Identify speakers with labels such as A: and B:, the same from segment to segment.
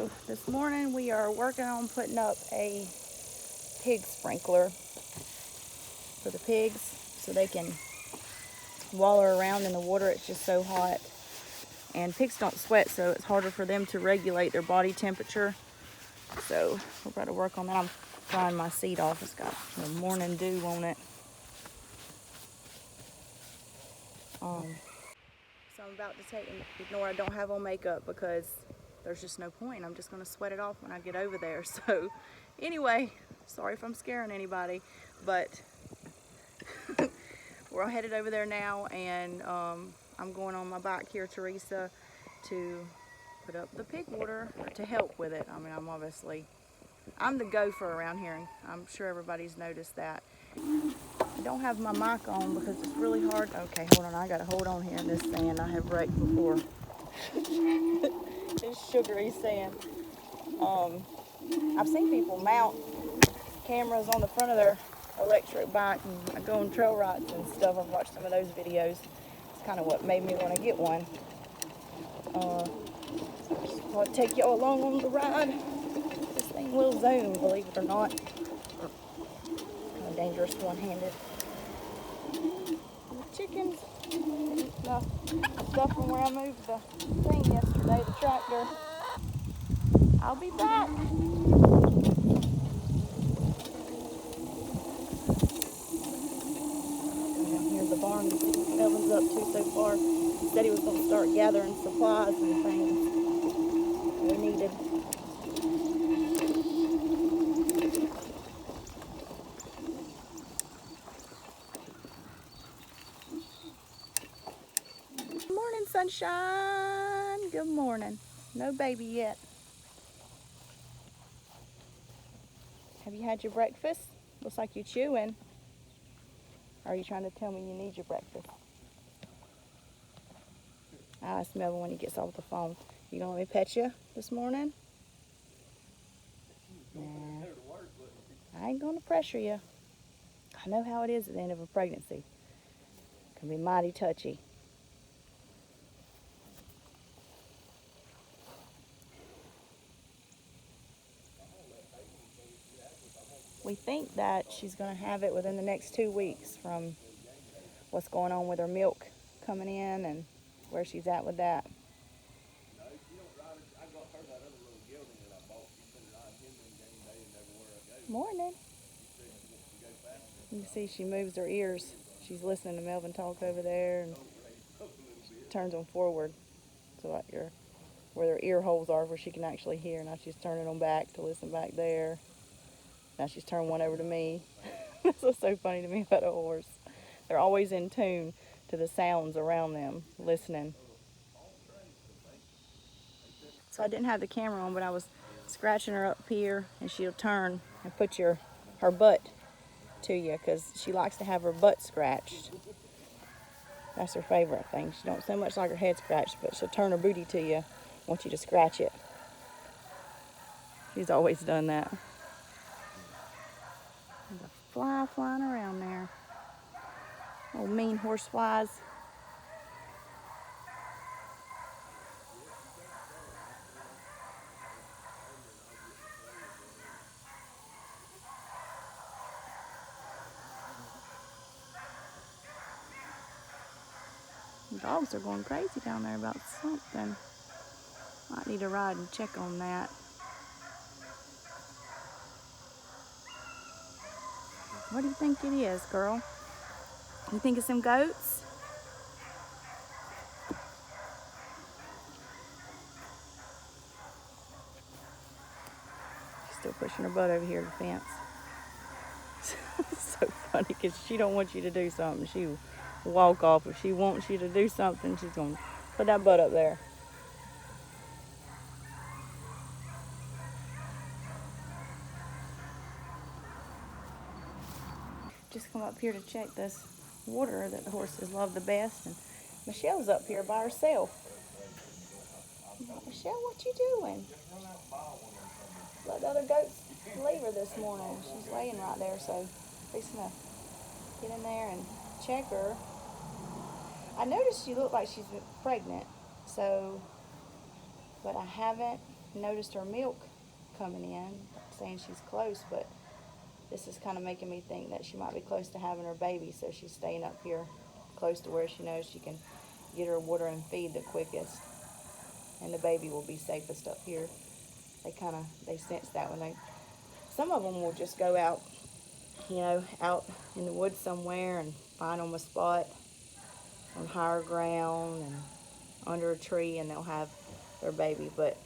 A: So this morning we are working on putting up a pig sprinkler for the pigs so they can waller around in the water. It's just so hot, and pigs don't sweat, so it's harder for them to regulate their body temperature. So we're about to work on that. I'm drying my seat off. It's got the morning dew on it. So I'm about to ignore I don't have on makeup because there's just no point. I'm just going to sweat it off when I get over there. So anyway, sorry if I'm scaring anybody, but we're headed over there now, and I'm going on my bike here, Teresa, to put up the pig water, or to help with it. I mean, I'm the gopher around here, and I'm sure everybody's noticed that. I don't have my mic on because it's really hard. Okay, hold on. I got to hold on here in this sand. I have wrecked before. It's sugary sand. I've seen people mount cameras on the front of their electric bike and go on trail rides and stuff. I've watched some of those videos. It's kind of what made me want to get one. I'll take y'all along on the ride. This thing will zoom, believe it or not. Kind of dangerous one-handed. The chickens eat the stuff from where I moved the thing yesterday, the tractor. I'll be back. Here's the barn Melvin's up to so far. He said he was going to start gathering supplies and things we needed. Good morning, sunshine. Good morning. No baby yet. Have you had your breakfast? Looks like you're chewing. Or are you trying to tell me you need your breakfast? I ask Melvin when he gets off the phone. You gonna let me pet you this morning? Nah. I ain't gonna pressure you. I know how it is at the end of a pregnancy. It can be mighty touchy. We think that she's going to have it within the next 2 weeks from what's going on with her milk coming in and where she's at with that. Morning. You can see she moves her ears. She's listening to Melvin talk over there and turns them forward so like where their ear holes are, where she can actually hear. Now she's turning them back to listen back there. Now she's turned one over to me. This is so funny to me about a horse. They're always in tune to the sounds around them, listening. So I didn't have the camera on, but I was scratching her up here, and she'll turn and put her butt to you because she likes to have her butt scratched. That's her favorite thing. She don't so much like her head scratched, but she'll turn her booty to you, want you to scratch it. She's always done that. There's a fly flying around there. Old mean horse flies. The dogs are going crazy down there about something. Might need to ride and check on that. What do you think it is, girl? You think it's some goats? She's still pushing her butt over here to the fence. It's so funny because she don't want you to do something. She will walk off. If she wants you to do something, she's going to put that butt up there. Just come up here to check this water that the horses love the best. And Michelle's up here by herself. Michelle, what you doing? Let the other goats leave her this morning. She's laying right there, so fixing to get in there and check her. I noticed she looked like she's pregnant, so, but I haven't noticed her milk coming in, saying she's close, but this is kind of making me think that she might be close to having her baby, so she's staying up here close to where she knows she can get her water and feed the quickest, and the baby will be safest up here. They sense that when some of them will just go out, out in the woods somewhere and find them a spot on higher ground and under a tree, and they'll have their baby. But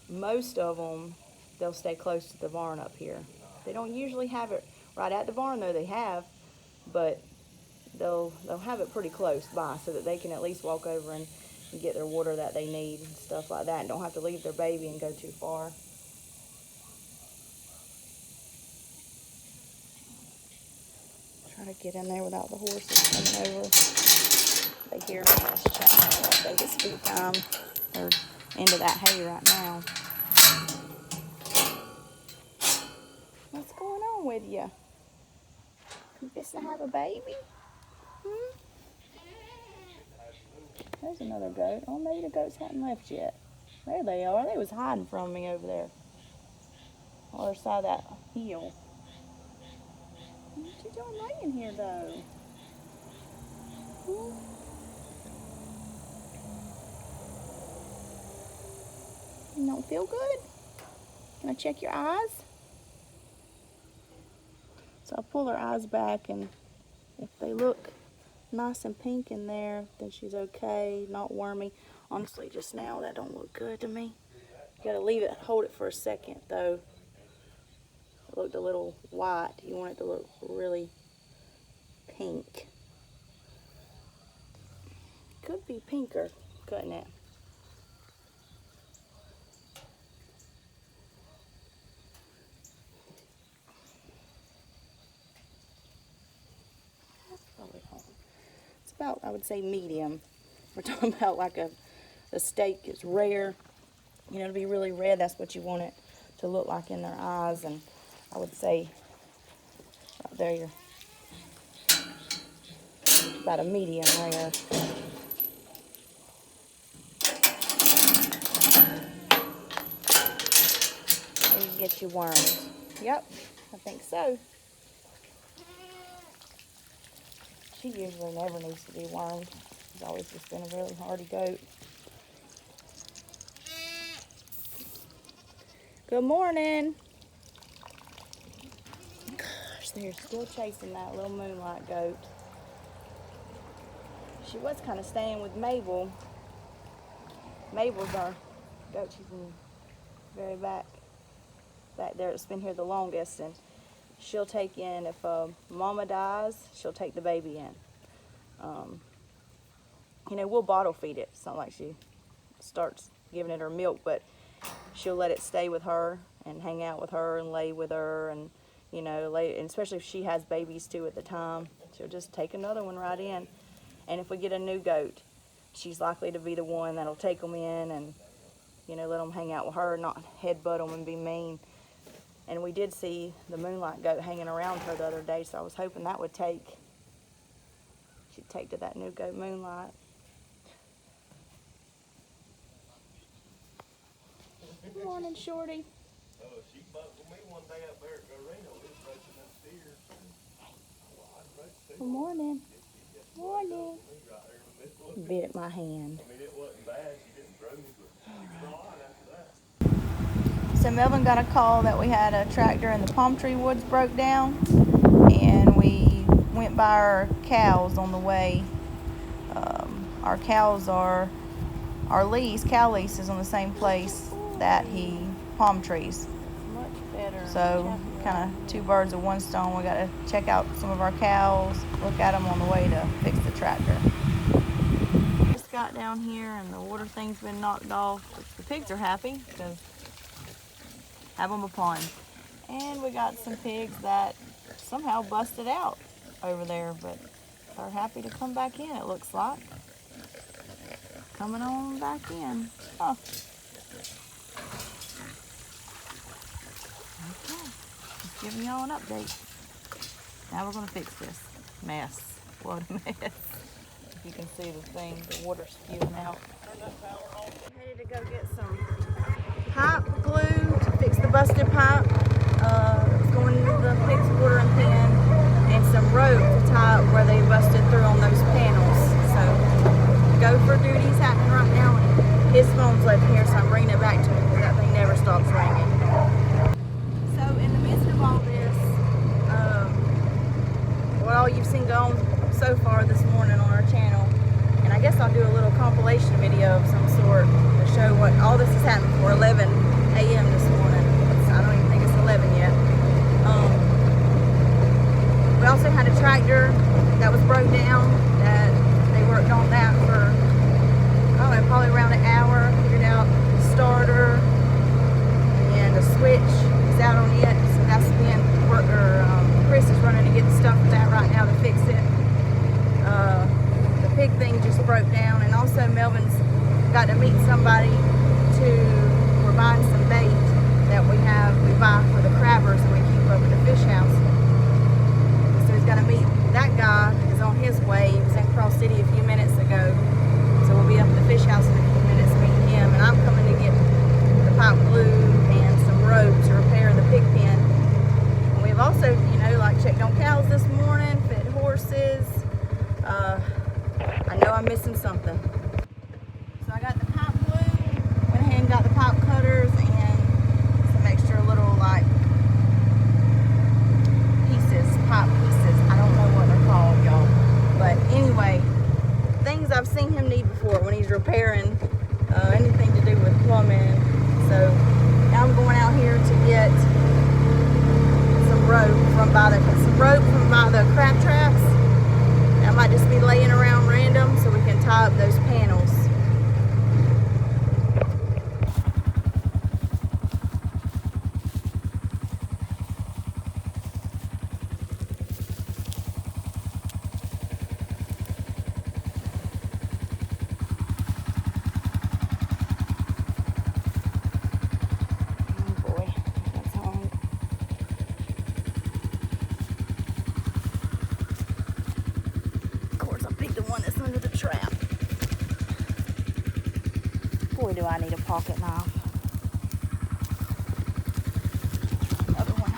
A: most of them, they'll stay close to the barn up here. They don't usually have it right at the barn, though they have, but they'll have it pretty close by so that they can at least walk over and get their water that they need and stuff like that, and don't have to leave their baby and go too far. Try to get in there without the horses coming over. They hear me. Let's check. I think it's feed time. They're into that hay right now. What's going on with you? You just have a baby? There's another goat. Oh, maybe the goats hadn't left yet. There they are. They was hiding from me over there. On the other side of that hill. What you doing laying here, though? You don't feel good? Can I check your eyes? So I'll pull her eyes back, and if they look nice and pink in there, then she's okay, not wormy. Honestly, just now, that don't look good to me. You gotta leave it, hold it for a second, though. It looked a little white. You want it to look really pink. Could be pinker, couldn't it? It's about, I would say, medium. We're talking about like a steak is rare. To be really red, that's what you want it to look like in their eyes. And I would say right there, you're about a medium rare. There you get your worms. Yep, I think so. She usually never needs to be wormed. She's always just been a really hardy goat. Good morning. Gosh, they're still chasing that little Moonlight goat. She was kind of staying with Mabel. Mabel's our goat. She's in the very back there. It's been here the longest, and she'll take in, if mama dies, she'll take the baby in. We'll bottle feed it. It's not like she starts giving it her milk, but she'll let it stay with her and hang out with her and lay with her, and and especially if she has babies too at the time, she'll just take another one right in. And if we get a new goat, she's likely to be the one that'll take them in and let them hang out with her, not headbutt them and be mean. And we did see the Moonlight goat hanging around her the other day, so I was hoping that would she'd take to that new goat Moonlight. Good morning, Shorty.
B: She bucked with me one day up there at Garino. We was racing them steers.
A: Good morning. Morning. Bit at my hand.
B: I mean, it wasn't bad. She didn't throw me, but she was all right after that.
A: So Melvin got a call that we had a tractor in the palm tree woods broke down, and we went by our cows on the way. Our cows are, cow lease is on the same place that he palm trees.
C: Much better.
A: So kind of two birds with one stone. We got to check out some of our cows, look at them on the way to fix the tractor. Just got down here and the water thing's been knocked off. The pigs are happy because have them a pond. And we got some pigs that somehow busted out over there, but they're happy to come back in, it looks like. Coming on back in. Huh. Okay, just giving y'all an update. Now we're gonna fix this mess. What a mess. You can see the water spewing out. Ready to go get some pipe glue to fix the busted pipe. It's going into the pig's watering pen, and some rope to tie up where they busted through on those panels. So gopher duty's happening right now, and his phone's left here, so I'm bringing it back to him because that thing never stops ringing. So in the midst of all this, what all you've seen go on so far this morning on our channel, and I guess I'll do a little compilation video of some sort to show what all this has happened for 11 a.m. this morning. I don't even think it's 11 yet. We also had a tractor that was broke down, that they worked on that for, I don't know, probably around an hour, figured out the starter, and the switch is out on it, so that's being worked, Chris is running to get the stuff for that right now to fix it. The pig thing just broke down, and also Melvin's got to meet somebody we're buying some bait that we buy for the crabbers that we keep up at the fish house. So he's got to meet that guy. He's on his way. He was in Cross City a few minutes ago. So we'll be up at the fish house in a few minutes meeting him. And I'm coming to get the pipe glue and some rope to repair the pig pen. And we've also, like checked on cows this morning, fed horses. I know I'm missing something. So I got the pipe glue, went ahead and got the pipe cutters and some extra little like pipe pieces. I don't know what they're called, y'all. But anyway, things I've seen him need before when he's repairing anything to do with plumbing. So now I'm going out here to get some rope from by the crab traps. I might just be laying around random so we can tie up those panels. Boy, do I need a pocket knife. Another one.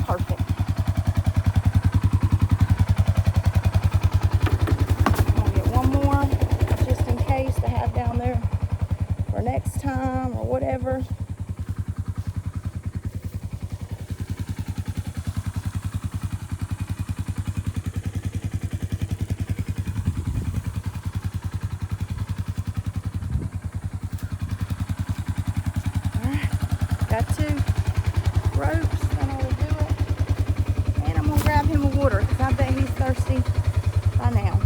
A: Perfect. I'm gonna get one more just in case to have down there for next time or whatever. Got 2 ropes, and I'll do it. And I'm gonna grab him a water because I bet he's thirsty by now.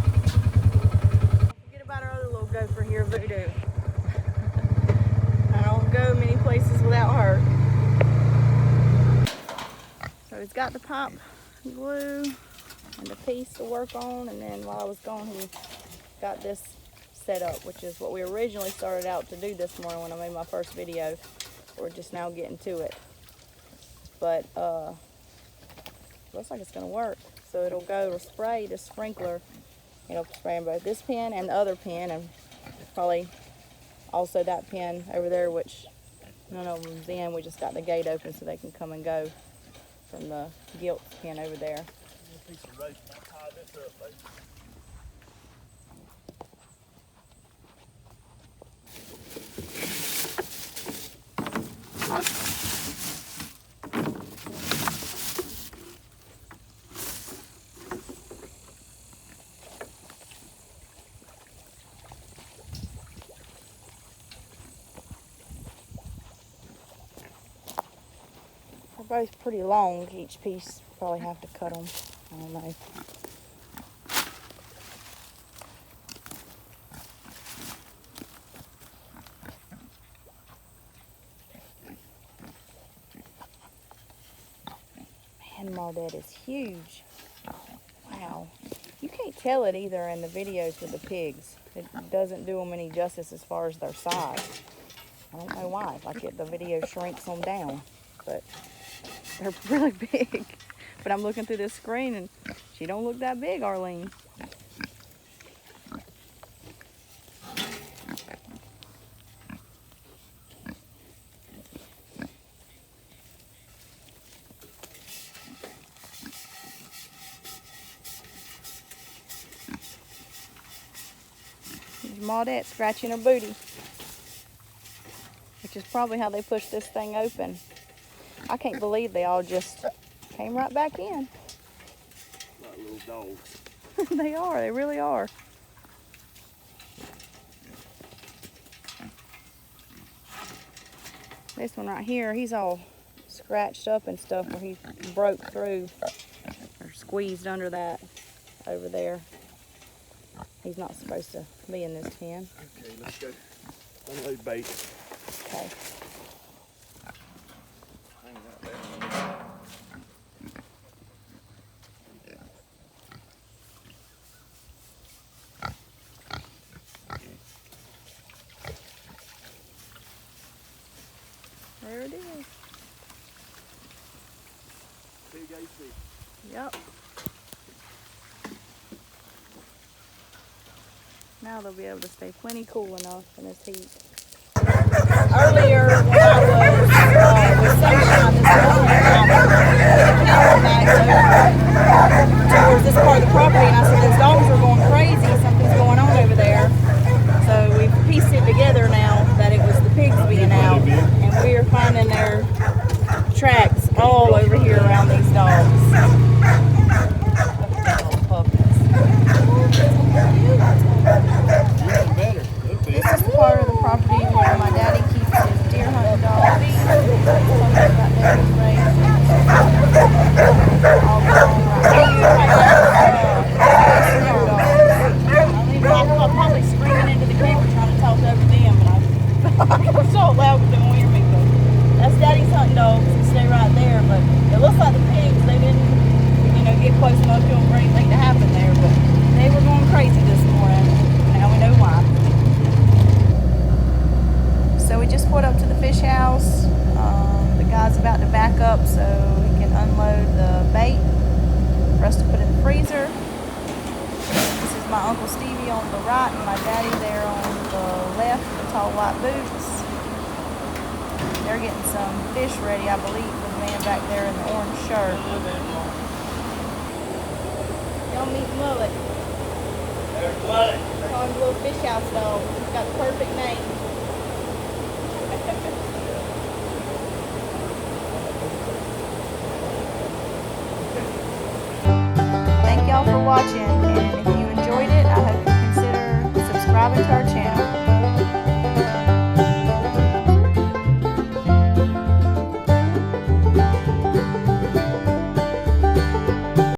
A: Forget about our other little gopher here, Voodoo. I don't go many places without her. So he's got the pipe glue and the piece to work on, and then while I was gone, he got this set up, which is what we originally started out to do this morning when I made my first video. We're just now getting to it, but looks like it's gonna work. So it'll spray the sprinkler. It'll spray in both this pen and the other pen, and probably also that pen over there, which none of them's in. We just got the gate open so they can come and go from the gilt pen over there.
B: A piece of rope, tie this up, baby.
A: They're both pretty long, each piece. Probably have to cut them. I don't know. Man, Maudette is huge. Wow. You can't tell it either in the videos with the pigs. It doesn't do them any justice as far as their size. I don't know why. Like the video shrinks them down. But they're really big. But I'm looking through this screen and she don't look that big, Arlene. Maudette scratching her booty. Which is probably how they pushed this thing open. I can't believe they all just came right back in.
B: Like little dogs.
A: They are, they really are. This one right here, he's all scratched up and stuff where he broke through or squeezed under that over there. He's not supposed to be in this pen.
B: Okay, let's go. Unload bait.
A: Okay.
B: Hang out there.
A: There it is.
B: Big AC.
A: Yep. Now they'll be able to stay plenty cool enough in this heat. Earlier when I was with sunshine this morning, camera back towards this part of the property, and I said those dogs are going crazy. Something's going on over there. So we've pieced it together now that it was the pigs being out, and we are finding their tracks all over here around these dogs.
B: Even better.
A: This is the part of the property where my daddy keeps his deer hunting dogs. Right there is raised. All along I'm probably screaming into the camera trying to talk over them, but I'm so loud because they won't hear me. But that's daddy's hunting dogs. They stay right there. But it looks like the pigs, they didn't, get close enough to them for anything to happen there. But they were going crazy this morning. Now we know why. So we just pulled up to the fish house. The guy's about to back up so he can unload the bait for us to put in the freezer. This is my Uncle Stevie on the right and my daddy there on the left, the tall white boots. They're getting some fish ready, I believe, for the man back there in the orange shirt. Y'all meet Mullet.
B: There's Mullet.
A: Call him a little fish house dog. He's got the perfect name. Thank y'all for watching, and